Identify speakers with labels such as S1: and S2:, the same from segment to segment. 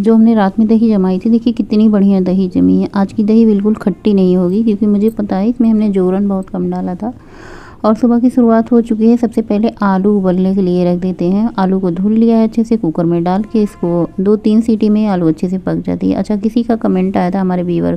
S1: जो हमने रात में दही जमाई थी, देखिए कितनी बढ़िया दही जमी है। आज की दही बिल्कुल खट्टी नहीं होगी, क्योंकि मुझे पता है इसमें हमने जोरन बहुत कम डाला था। और सुबह की शुरुआत हो चुकी है। सबसे पहले आलू उबलने के लिए रख देते हैं। आलू को धुल लिया है अच्छे से, कुकर में डाल के इसको 2-3 सीटी में आलू अच्छे से पक जाती है। अच्छा, किसी का कमेंट आया था, हमारे व्यूअर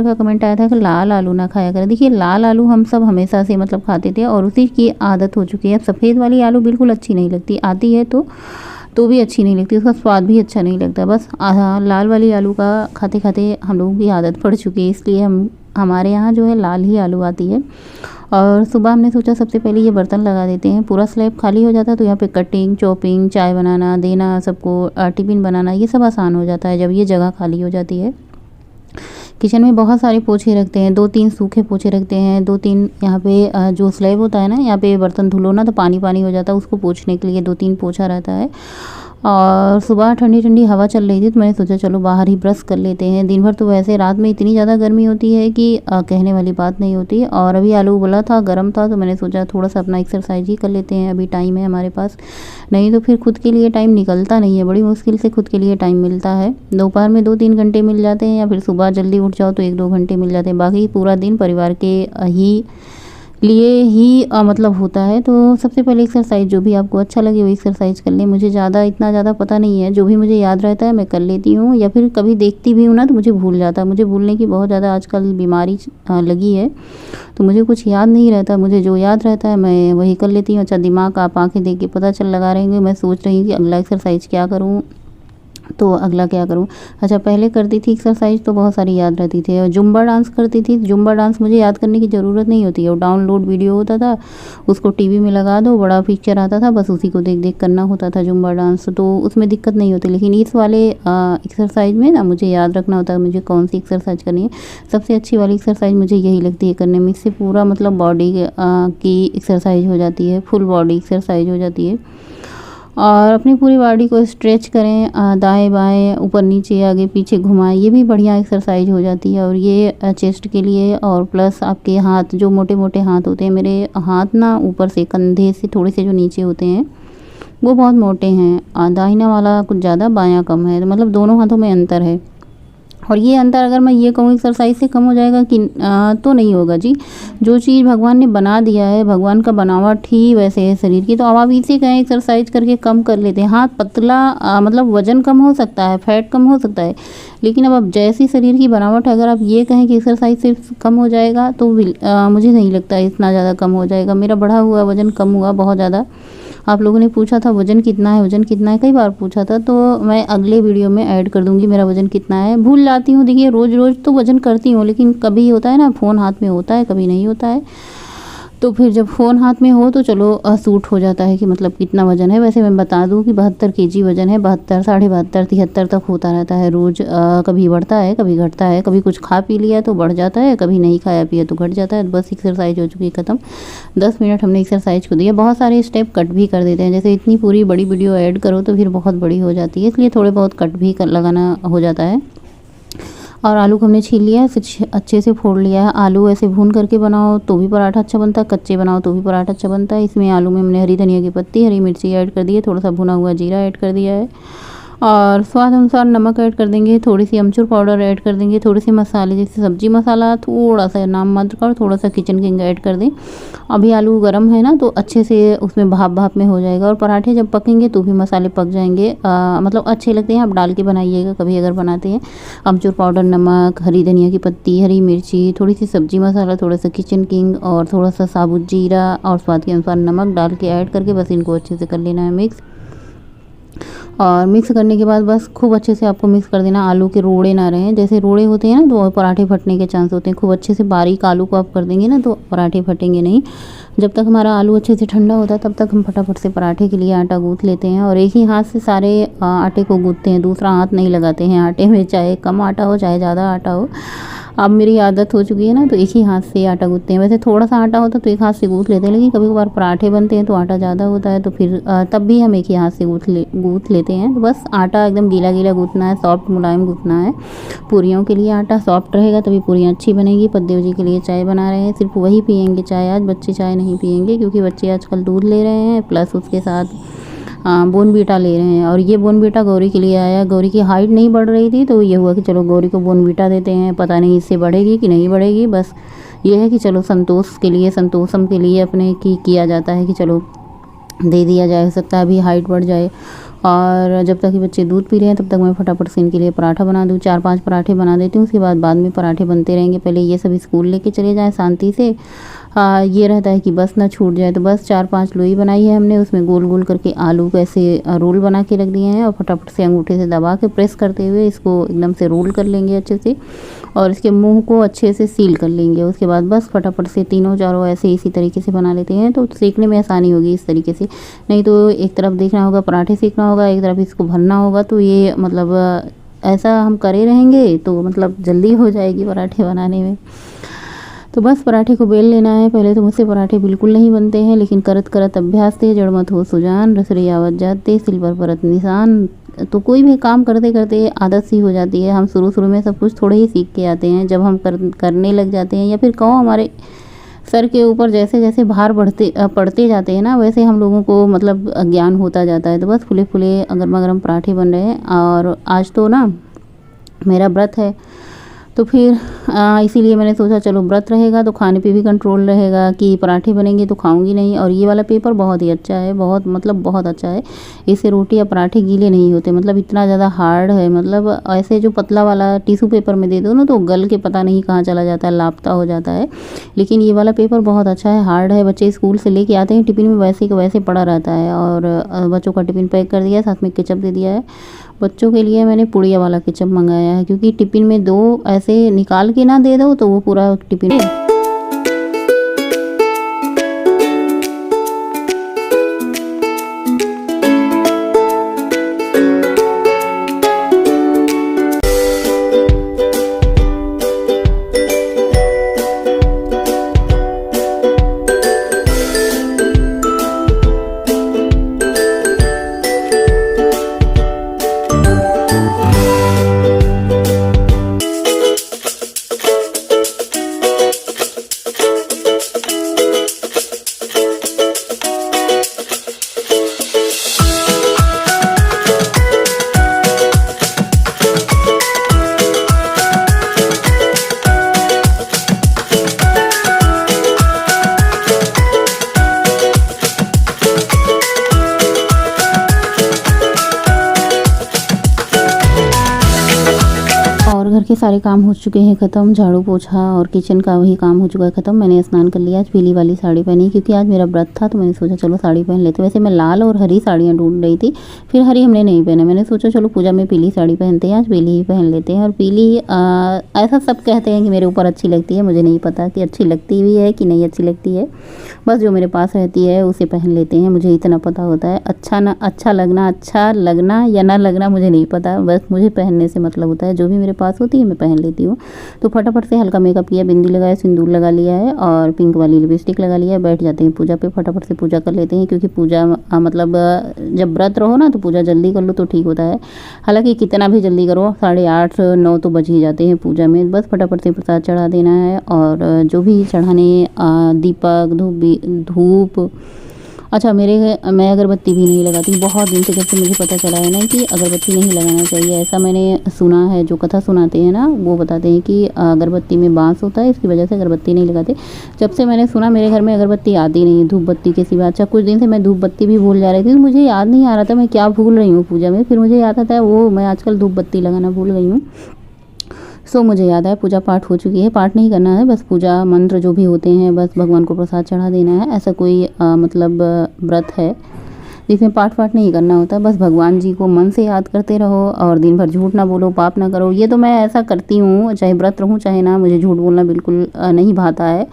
S1: का कमेंट आया था कि लाल आलू ना खाया करें। देखिए, लाल आलू हम सब हमेशा से मतलब खाते थे और उसी की आदत हो चुकी है। अब सफ़ेद वाली आलू बिल्कुल अच्छी नहीं लगती, आती है तो भी अच्छी नहीं लगती, उसका स्वाद भी अच्छा नहीं लगता। बस लाल वाली आलू का खाते खाते हम लोगों की आदत पड़ चुकी है, इसलिए हमारे यहाँ जो है लाल ही आलू आती है। और सुबह हमने सोचा सबसे पहले ये बर्तन लगा देते हैं, पूरा स्लैब खाली हो जाता है तो यहाँ पे कटिंग, चॉपिंग, चाय बनाना, देना सबको, टिफ़िन बनाना, ये सब आसान हो जाता है जब ये जगह खाली हो जाती है। किचन में बहुत सारे पोछे रखते हैं, 2-3 सूखे पोछे रखते हैं, 2-3 यहाँ पे जो स्लैब होता है ना, यहाँ पे बर्तन धुलो ना तो पानी पानी हो जाता है, उसको पोछने के लिए 2-3 पोछा रहता है। और सुबह ठंडी ठंडी हवा चल रही थी तो मैंने सोचा चलो बाहर ही ब्रश कर लेते हैं। दिन भर तो वैसे रात में इतनी ज़्यादा गर्मी होती है कि कहने वाली बात नहीं होती। और अभी आलू उबला था, गर्म था, तो मैंने सोचा थोड़ा सा अपना एक्सरसाइज ही कर लेते हैं, अभी टाइम है हमारे पास। नहीं तो फिर खुद के लिए टाइम निकलता नहीं है, बड़ी मुश्किल से खुद के लिए टाइम मिलता है। दोपहर में 2-3 घंटे मिल जाते हैं, या फिर सुबह जल्दी उठ जाओ तो 1-2 घंटे मिल जाते हैं। बाकी पूरा दिन परिवार के लिए ही मतलब होता है। तो सबसे पहले एक्सरसाइज जो भी आपको अच्छा लगे वो एक्सरसाइज कर लें। मुझे इतना ज़्यादा पता नहीं है, जो भी मुझे याद रहता है मैं कर लेती हूँ, या फिर कभी देखती भी हूँ ना तो मुझे भूल जाता है। मुझे भूलने की बहुत ज़्यादा आजकल बीमारी लगी है, तो मुझे कुछ याद नहीं रहता। मुझे जो याद रहता है मैं वही कर लेती हूँ। अच्छा, दिमाग आप आंखें देख के पता चल लगा रहेंगे, मैं सोच रही हूँ कि अगला एक्सरसाइज क्या करूँ, तो अगला क्या करूँ। अच्छा, पहले करती थी एक्सरसाइज तो बहुत सारी याद रहती थी, और जुम्बा डांस करती थी। जुम्बा डांस मुझे याद करने की ज़रूरत नहीं होती है, वो डाउनलोड वीडियो होता था, उसको टीवी में लगा दो, बड़ा पिक्चर आता था, बस उसी को देख देख करना होता था जुम्बा डांस, तो उसमें दिक्कत नहीं होती। लेकिन इस वाले एक्सरसाइज में ना मुझे याद रखना होता है मुझे कौन सी एक्सरसाइज करनी है। सबसे अच्छी वाली एक्सरसाइज मुझे यही लगती है करने में, इससे पूरा मतलब बॉडी की एक्सरसाइज हो जाती है, फुल बॉडी एक्सरसाइज हो जाती है। और अपनी पूरी बॉडी को स्ट्रेच करें, दाएं बाएं, ऊपर नीचे, आगे पीछे घुमाएं, ये भी बढ़िया एक्सरसाइज हो जाती है। और ये चेस्ट के लिए, और प्लस आपके हाथ, जो मोटे मोटे हाथ होते हैं, मेरे हाथ ना ऊपर से कंधे से थोड़े से जो नीचे होते हैं वो बहुत मोटे हैं, दाहिना वाला कुछ ज़्यादा, बायां कम है, तो मतलब दोनों हाथों में अंतर है। और ये अंतर अगर मैं ये कहूँ एक्सरसाइज से कम हो जाएगा कि तो नहीं होगा जी। जो चीज़ भगवान ने बना दिया है, भगवान का बनावट ही वैसे है शरीर की, तो अब आप इसे कहें एक्सरसाइज करके कम कर लेते हैं। हाँ, पतला मतलब वज़न कम हो सकता है, फैट कम हो सकता है, लेकिन अब जैसी शरीर की बनावट है, अगर आप ये कहें कि एक्सरसाइज से कम हो जाएगा तो मुझे नहीं लगता इतना ज़्यादा कम हो जाएगा। मेरा बढ़ा हुआ वज़न कम हुआ बहुत ज़्यादा। आप लोगों ने पूछा था वज़न कितना है, वज़न कितना है, कई बार पूछा था, तो मैं अगले वीडियो में ऐड कर दूंगी मेरा वज़न कितना है। भूल जाती हूँ, देखिए रोज़ रोज़ तो वज़न करती हूँ, लेकिन कभी होता है ना फ़ोन हाथ में होता है, कभी नहीं होता है। तो फिर जब फ़ोन हाथ में हो तो चलो सूट हो जाता है कि मतलब कितना वज़न है। वैसे मैं बता दूं कि 72 केजी वज़न है, 72, 72.5, 73 तक होता रहता है रोज़। कभी बढ़ता है, कभी घटता है, कभी कुछ खा पी लिया तो बढ़ जाता है, कभी नहीं खाया पिया तो घट जाता है। बस एक्सरसाइज हो चुकी है ख़त्म। 10 मिनट हमने एक्सरसाइज को दिया। बहुत सारे स्टेप कट भी कर देते हैं, जैसे इतनी पूरी बड़ी वीडियो ऐड करो तो फिर बहुत बड़ी हो जाती है, इसलिए थोड़े बहुत कट भी लगाना हो जाता है। और आलू को हमने छील लिया है, फिर अच्छे से फोड़ लिया है। आलू ऐसे भून करके बनाओ तो भी पराठा अच्छा बनता है, कच्चे बनाओ तो भी पराठा अच्छा बनता है। इसमें आलू में हमने हरी धनिया की पत्ती, हरी मिर्ची ऐड कर दी है, थोड़ा सा भुना हुआ जीरा ऐड कर दिया है, और स्वाद अनुसार नमक ऐड कर देंगे, थोड़ी सी अमचूर पाउडर ऐड कर देंगे, थोड़े से मसाले जैसे सब्जी मसाला, थोड़ा सा नाम मात्र का, और थोड़ा सा किचन किंग ऐड कर दें। अभी आलू गर्म है ना तो अच्छे से उसमें भाप में हो जाएगा, और पराठे जब पकेंगे तो भी मसाले पक जाएंगे, मतलब अच्छे लगते हैं। आप डाल के बनाइएगा कभी अगर बनाते हैं। अमचूर पाउडर, नमक, हरी धनिया की पत्ती, हरी मिर्ची, थोड़ी सी सब्जी मसाला, थोड़ा सा किचन किंग, और थोड़ा सा साबुत जीरा, और स्वाद के अनुसार नमक डाल के ऐड करके बस इनको अच्छे से कर लेना है मिक्स। और मिक्स करने के बाद बस खूब अच्छे से आपको मिक्स कर देना। आलू के रोड़े ना रहें, जैसे रोड़े होते हैं ना तो पराठे फटने के चांस होते हैं। खूब अच्छे से बारीक आलू को आप कर देंगे ना तो पराठे फटेंगे नहीं। जब तक हमारा आलू अच्छे से ठंडा होता है तब तक हम फटाफट से पराठे के लिए आटा गूँथ लेते हैं, और एक ही हाथ से सारे आटे को गूँथते हैं, दूसरा हाथ नहीं लगाते हैं आटे में, चाहे कम आटा हो चाहे ज़्यादा आटा हो। अब मेरी आदत हो चुकी है ना तो एक ही हाथ से आटा गूँथते हैं। वैसे थोड़ा सा आटा होता तो एक हाथ से गूँथ लेते हैं, लेकिन कभी कभार पराठे बनते हैं तो आटा ज़्यादा होता है तो फिर तब भी हम एक ही हाथ से गूँथ लेते हैं। तो बस आटा एकदम गीला गीला गूँथना है, सॉफ्ट मुलायम गूँथना है। पूरियों के लिए आटा सॉफ्ट रहेगा तभी पूरियाँ अच्छी बनेगी। पद्देव जी के लिए चाय बना रहे हैं, सिर्फ वही पियेंगे चाय आज, बच्चे चाय नहीं पियेंगे क्योंकि बच्चे आजकल दूध ले रहे हैं, प्लस उसके साथ बोनवीटा ले रहे हैं। और ये बोनवीटा गौरी के लिए आया। गौरी की हाइट नहीं बढ़ रही थी तो ये हुआ कि चलो गौरी को बोनवीटा देते हैं, पता नहीं इससे बढ़ेगी कि नहीं बढ़ेगी। बस ये है कि चलो संतोष के लिए, संतोषम के लिए अपने की किया जाता है कि चलो दे दिया जाए, हो सकता है अभी हाइट बढ़ जाए। और जब तक ये बच्चे दूध पी रहे हैं तब तक मैं फटाफट से इनके लिए पराठा बना दूँ, 4-5 पराठे बना देती हूँ। उसके बाद में पराठे बनते रहेंगे। पहले ये सब स्कूल लेके चले जाएँ शांति से। ये रहता है कि बस ना छूट जाए, तो बस 4-5 लोई बनाई है हमने, उसमें गोल गोल करके आलू को ऐसे रोल बना के रख दिए हैं और फटाफट से अंगूठे से दबा के प्रेस करते हुए इसको एकदम से रोल कर लेंगे अच्छे से, और इसके मुंह को अच्छे से सील कर लेंगे। उसके बाद बस फटाफट से तीनों चारों ऐसे इसी तरीके से बना लेते हैं, तो सेकने में आसानी होगी इस तरीके से। नहीं तो एक तरफ देखना होगा पराठे सेकना होगा, एक तरफ इसको भरना होगा, तो ये मतलब ऐसा हम करे रहेंगे तो मतलब जल्दी हो जाएगी पराठे बनाने में। तो बस पराठे को बेल लेना है। पहले तो मुझसे पराठे बिल्कुल नहीं बनते हैं, लेकिन करत करत अभ्यास थे, जड़ मत हो सुजान, रसोई आवत जाते, सिल पर परत निशान। तो कोई भी काम करते करते आदत सी हो जाती है। हम शुरू में सब कुछ थोड़े ही सीख के आते हैं, जब हम करने लग जाते हैं या फिर कहो हमारे सर के ऊपर जैसे जैसे भार पड़ते जाते हैं ना, वैसे हम लोगों को मतलब ज्ञान होता जाता है। तो बस फुले फुले गर्मा गर्म पराठे बन रहे हैं। और आज तो ना मेरा व्रत है, तो फिर इसीलिए मैंने सोचा चलो व्रत रहेगा तो खाने पे भी कंट्रोल रहेगा, कि पराठे बनेंगे तो खाऊंगी नहीं। और ये वाला पेपर बहुत ही अच्छा है, बहुत मतलब बहुत अच्छा है। इससे रोटी या पराठे गीले नहीं होते, मतलब इतना ज़्यादा हार्ड है। मतलब ऐसे जो पतला वाला टिश्यू पेपर में दे दो ना तो गल के पता नहीं कहाँ चला जाता है, लापता हो जाता है। लेकिन ये वाला पेपर बहुत अच्छा है, हार्ड है। बच्चे स्कूल से लेके आते हैं, टिफ़िन में वैसे के वैसे पड़ा रहता है। और बच्चों का टिफ़िन पैक कर दिया है, साथ में केचप दे दिया है। बच्चों के लिए मैंने पुड़िया वाला केचप मंगाया है, क्योंकि टिफ़िन में 2 ऐसे निकाल के ना दे दो तो वो पूरा टिफ़िन घर के सारे काम हो चुके हैं ख़त्म। झाड़ू पोछा और किचन का वही काम हो चुका है ख़त्म। मैंने स्नान कर लिया। आज पीली वाली साड़ी पहनी, क्योंकि आज मेरा व्रत था, तो मैंने सोचा चलो साड़ी पहन लेते। वैसे मैं लाल और हरी साड़ियाँ ढूंढ रही थी, फिर हरी हमने नहीं पहना। मैंने सोचा चलो पूजा में पीली साड़ी पहनते हैं, आज पीली ही पहन लेते हैं। और पीली ऐसा सब कहते हैं कि मेरे ऊपर अच्छी लगती है, मुझे नहीं पता कि अच्छी लगती भी है कि नहीं अच्छी लगती है। बस जो मेरे पास रहती है उसे पहन लेते हैं, मुझे इतना पता होता है। अच्छा लगना या ना लगना मुझे नहीं पता, बस मुझे पहनने से मतलब होता है। जो भी मेरे पास होती है मैं पहन लेती हूँ। तो फटाफट से हल्का मेकअप किया, बिंदी लगाया, सिंदूर लगा लिया है और पिंक वाली लिपस्टिक लगा लिया है। बैठ जाते हैं पूजा पे, फटाफट से पूजा कर लेते हैं, क्योंकि पूजा मतलब जब व्रत रहो ना तो पूजा जल्दी कर लो तो ठीक होता है। हालांकि कितना भी जल्दी करो 8:30 9 तो बज ही जाते हैं पूजा में। बस फटाफट से प्रसाद चढ़ा देना है, और जो भी चढ़ाने दीपक धूप। अच्छा मैं अगरबत्ती भी नहीं लगाती हूँ बहुत दिन से, जब से मुझे पता चला है ना कि अगरबत्ती नहीं लगाना चाहिए। ऐसा मैंने सुना है, जो कथा सुनाते हैं ना वो बताते हैं कि अगरबत्ती में बांस होता है, इसकी वजह से अगरबत्ती नहीं लगाते। जब से मैंने सुना मेरे घर में अगरबत्ती आती नहीं है, धूप बत्ती के सिवा। अच्छा कुछ दिन से मैं धूप बत्ती भी भूल जा रही थी, तो मुझे याद नहीं आ रहा था मैं क्या भूल रही हूँ पूजा में। फिर मुझे याद आता है वो मैं आजकल धूप बत्ती लगाना भूल गई हूँ। सो मुझे याद है पूजा पाठ हो चुकी है, पाठ नहीं करना है, बस पूजा मंत्र जो भी होते हैं बस भगवान को प्रसाद चढ़ा देना है। ऐसा कोई मतलब व्रत है जिसमें पाठ वाठ नहीं करना होता, बस भगवान जी को मन से याद करते रहो और दिन भर झूठ ना बोलो, पाप ना करो। ये तो मैं ऐसा करती हूँ, चाहे व्रत रहूँ चाहे ना, मुझे झूठ बोलना बिल्कुल नहीं भाता है।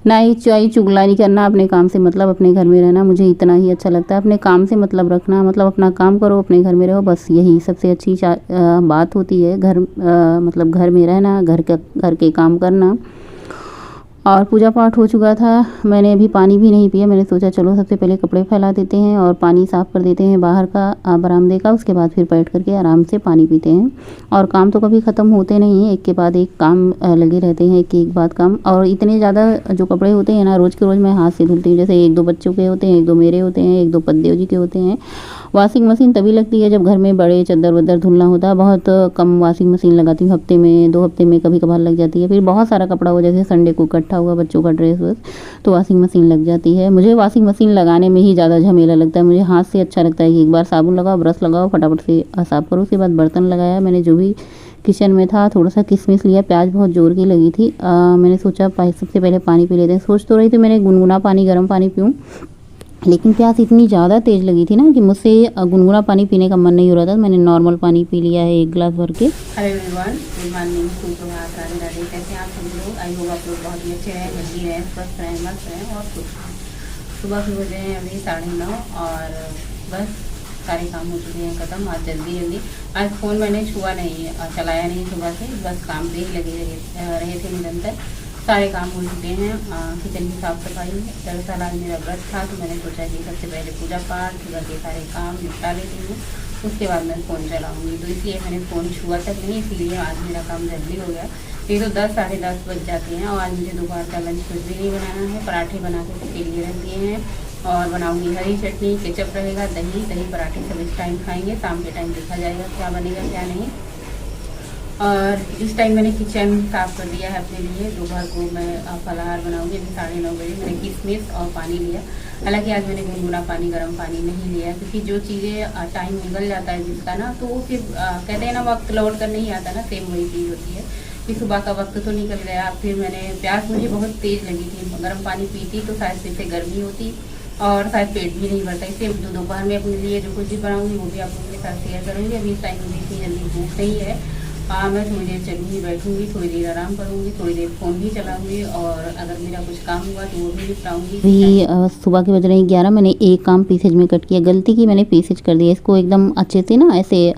S1: ना ही चुगलानी करना, अपने काम से मतलब अपने घर में रहना, मुझे इतना ही अच्छा लगता है। अपने काम से मतलब रखना, मतलब अपना काम करो अपने घर में रहो, बस यही सबसे अच्छी बात होती है। मतलब घर में रहना, घर के काम करना। और पूजा पाठ हो चुका था, मैंने अभी पानी भी नहीं पिया। मैंने सोचा चलो सबसे पहले कपड़े फैला देते हैं और पानी साफ़ कर देते हैं बाहर का बरामदे का, उसके बाद फिर बैठ करके आराम से पानी पीते हैं। और काम तो कभी ख़त्म होते नहीं हैं, एक के बाद एक काम लगे रहते हैं, एक बाद काम। और इतने ज़्यादा जो कपड़े होते हैं ना रोज़ के रोज़ मैं हाथ से धुलती हूँ। जैसे 1-2 बच्चों के होते हैं, 1-2 मेरे होते हैं, 1-2 पद्देव जी के होते हैं, वॉशिंग मशीन तभी लगती है जब घर में बड़े चद्दर वद्दर धुलना होता है। बहुत कम वॉशिंग मशीन लगाती हूँ, हफ्ते में 2 हफ्ते में कभी कभार लग जाती है। फिर बहुत सारा कपड़ा हो, जैसे संडे को इकट्ठा हुआ बच्चों का ड्रेस वस, तो वॉशिंग मशीन लग जाती है। मुझे वॉशिंग मशीन लगाने में ही ज़्यादा झमेला लगता है। मुझे हाथ से अच्छा लगता है कि एक बार साबुन लगाओ, ब्रश लगाओ, फटाफट से साफ़ करो। उसके बाद बर्तन लगाया, मैंने जो भी किचन में था थोड़ा सा किशमिश लिया, प्याज बहुत जोर की लगी थी। मैंने सोचा सबसे पहले पानी पी लेते हैं। सोच तो रही थी मैंने गुनगुना पानी, गर्म पानी पीऊँ, लेकिन प्यास इतनी ज़्यादा तेज़ लगी थी ना कि मुझसे गुनगुना पानी पीने का मन नहीं हो रहा था। मैंने नॉर्मल पानी पी लिया है 1 गिलास भर के।
S2: हेलो एवरीवन, गुड मॉर्निंग, सुप्रभात, राधे राधे। कैसे हैं आप सभी लोग? आई होप आप लोग बहुत ही अच्छे रहें, हेल्दी रहें, स्वस्थ रहें, मस्त रहें और खुश रहें। सुबह के बजे हैं अभी 9:30 और बस सारे काम हो चुके हैं ख़त्म। आज जल्दी आज फ़ोन मैंने छुआ नहीं, चलाया नहीं सुबह से, बस काम पे ही लगे रहे थे निरंतर। सारे काम हो चुके हैं। किचन की साफ़ सफाई, दरअसल आज मेरा व्रत था तो मैंने सोचा कि सबसे पहले पूजा पाठ, घर के सारे काम निपटा लेती हूँ, उसके बाद मैं फ़ोन चलाऊँगी। तो इसलिए मैंने फ़ोन छुआ तक नहीं, इसलिए आज मेरा काम जल्दी हो गया। ये तो 10 साढ़े 10 बज जाते हैं और आज मुझे दोपहर का लंच कुछ भी नहीं बनाना है। पराठे बना के लिए रख दिए हैं और बनाऊँगी हरी चटनी, केचप रहेगा, दही पराठे सब इस टाइम खाएँगे। शाम के टाइम देखा जाएगा क्या बनेगा क्या नहीं। और इस टाइम मैंने किचन साफ़ कर दिया है अपने लिए। दोपहर को मैं फलाहार बनाऊंगी। अभी 9:30 बजे मैंने किशमिश और पानी लिया। हालांकि आज मैंने गुनगुना पानी, गर्म पानी नहीं लिया, क्योंकि जो चीज़ें टाइम निकल जाता है जिसका ना, तो वो फिर कहते हैं ना वक्त लौट कर नहीं आता ना, सेम वही चीज़ होती है कि सुबह का वक्त तो निकल गया। फिर मैंने प्यास मुझे बहुत तेज़ लगी थी, गर्म पानी पीती तो शायद फिर से गर्मी होती और शायद पेट भी नहीं भरता। इसलिए जो दोपहर में अपने लिए जो कुछ भी बनाऊँगी वो भी आप लोगों के साथ शेयर करूँगी। अभी इस टाइम मुझे इतनी जल्दी भूख नहीं है। मैं थोड़ी देर चलूँगी, बैठूँगी, थोड़ी देर आराम करूँगी, थोड़ी देर फ़ोन भी चलाऊँगी और अगर मेरा कुछ काम हुआ तो वो भी निपटाऊँगी।
S1: भी सुबह के बज रहे हैं 11। मैंने एक काम पीसेज में कट किया, गलती की मैंने पीसेज कर दिया। इसको एकदम अच्छे से ना ऐसे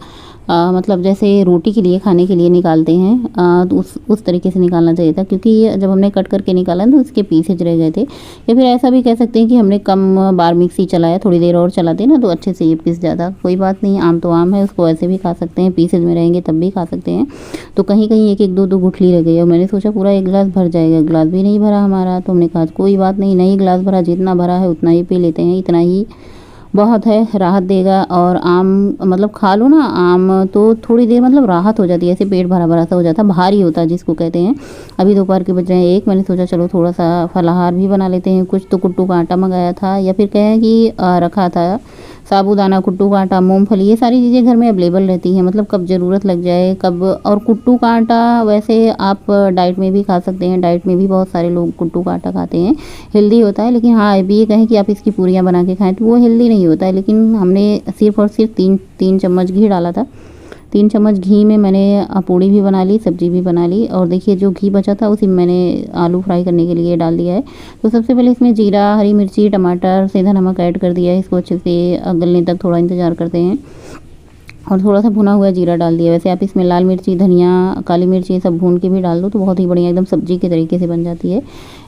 S1: मतलब जैसे रोटी के लिए, खाने के लिए निकालते हैं, तो उस तरीके से निकालना चाहिए था, क्योंकि जब हमने कट करके निकाला तो उसके पीसेज रह गए थे। या फिर ऐसा भी कह सकते हैं कि हमने कम बार मिक्सी चलाया, थोड़ी देर और चलाते ना तो अच्छे से ये पीस जाता। कोई बात नहीं, आम तो आम है, उसको ऐसे भी खा सकते हैं, पीसेज में रहेंगे तब भी खा सकते हैं। तो कहीं कहीं एक दो गुठली रह गई और मैंने सोचा पूरा 1 गिलास भर जाएगा, गिलास भी नहीं भरा हमारा। तो हमने कहा कोई बात नहीं, नहीं गिलास भरा, जितना भरा है उतना ही पी लेते हैं, इतना ही बहुत है, राहत देगा। और आम मतलब खा लो ना आम, तो थोड़ी देर मतलब राहत हो जाती है, ऐसे पेट भरा भरा सा हो जाता है, भारी होता है जिसको कहते हैं। अभी दोपहर के बज रहे हैं 1, मैंने सोचा चलो थोड़ा सा फलाहार भी बना लेते हैं। कुछ तो कुट्टू का आटा मंगाया था, या फिर कहें कि रखा था साबूदाना, कुट्टू का आटा, मूंगफली, ये सारी चीज़ें घर में अवेलेबल रहती हैं, मतलब कब ज़रूरत लग जाए कब। और कुट्टू का आटा वैसे आप डाइट में भी खा सकते हैं, डाइट में भी बहुत सारे लोग कुट्टू का आटा खाते हैं, हेल्दी होता है। लेकिन हाँ, अभी ये कहें कि आप इसकी पूरियाँ बना के खाएँ तो वो हेल्दी नहीं होता है। लेकिन हमने सिर्फ और सिर्फ 3 चम्मच घी डाला था। 3 चम्मच घी में मैंने पूड़ी भी बना ली, सब्जी भी बना ली। और देखिए जो घी बचा था उसी में मैंने आलू फ्राई करने के लिए डाल दिया है। तो सबसे पहले इसमें जीरा, हरी मिर्ची, टमाटर, सेंधा नमक ऐड कर दिया है। इसको अच्छे से गलने तक थोड़ा इंतज़ार करते हैं और थोड़ा सा भुना हुआ जीरा डाल दिया। वैसे आप इसमें लाल मिर्ची, धनिया, काली मिर्ची, ये सब भून के भी डाल दो तो बहुत ही बढ़िया एकदम सब्जी के तरीके से बन जाती है।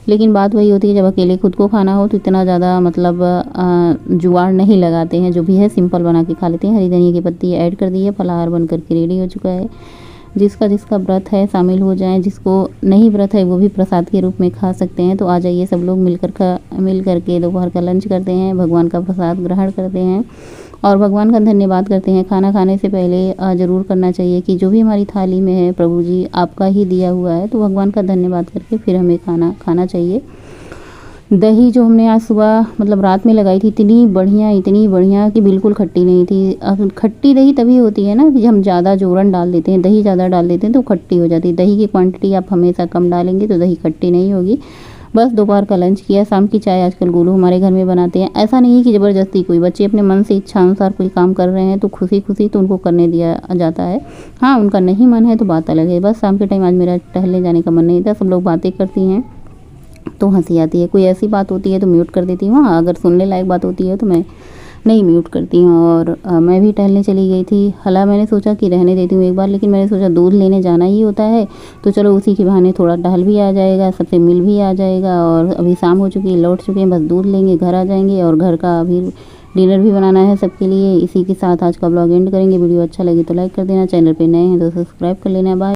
S1: लेकिन बात वही होती है जब अकेले खुद को खाना हो तो इतना ज़्यादा मतलब जुगाड़ नहीं लगाते हैं, जो भी है सिंपल बना के खा लेते हैं। हरी धनिया की पत्ती ऐड कर दी है, फलाहार बन करके रेडी हो चुका है। जिसका व्रत है शामिल हो जाएं, जिसको नहीं व्रत है वो भी प्रसाद के रूप में खा सकते हैं। तो आ जाइए सब लोग मिल करके दोपहर का लंच करते हैं, भगवान का प्रसाद ग्रहण करते हैं और भगवान का धन्यवाद करते हैं। खाना खाने से पहले ज़रूर करना चाहिए कि जो भी हमारी थाली में है प्रभु जी आपका ही दिया हुआ है, तो भगवान का धन्यवाद करके फिर हमें खाना चाहिए। दही जो हमने आज सुबह मतलब रात में लगाई थी, इतनी बढ़िया कि बिल्कुल खट्टी नहीं थी। खट्टी दही तभी होती है ना कि हम ज़्यादा जोरन डाल देते हैं, दही ज़्यादा डाल देते हैं तो खट्टी हो जाती है। दही की क्वांटिटी आप हमेशा कम डालेंगे तो दही खट्टी नहीं होगी। बस दोपहर का लंच किया। शाम की चाय आजकल गोलू हमारे घर में बनाते हैं। ऐसा नहीं है कि ज़बरदस्ती, कोई बच्चे अपने मन से इच्छा अनुसार कोई काम कर रहे हैं तो खुशी तो उनको करने दिया जाता है। हाँ, उनका नहीं मन है तो बात अलग है। बस शाम के टाइम आज मेरा टहलने जाने का मन नहीं था। सब लोग बातें करती हैं तो हंसी आती है, कोई ऐसी बात होती है तो म्यूट कर देती हूँ। हाँ, अगर सुनने लायक बात होती है तो मैं नहीं म्यूट करती हूँ। और मैं भी टहलने चली गई थी। हालांकि मैंने सोचा कि रहने देती हूँ एक बार, लेकिन मैंने सोचा दूध लेने जाना ही होता है तो चलो उसी के बहाने थोड़ा टहल भी आ जाएगा, सबसे मिल भी आ जाएगा। और अभी शाम हो चुकी है, लौट चुके हैं, बस दूध लेंगे, घर आ जाएंगे और घर का अभी डिनर भी बनाना है सबके लिए। इसी के साथ आज का ब्लॉग एंड करेंगे। वीडियो अच्छा लगे तो लाइक कर देना, चैनल पर नए हैं तो सब्सक्राइब कर लेना। बाय।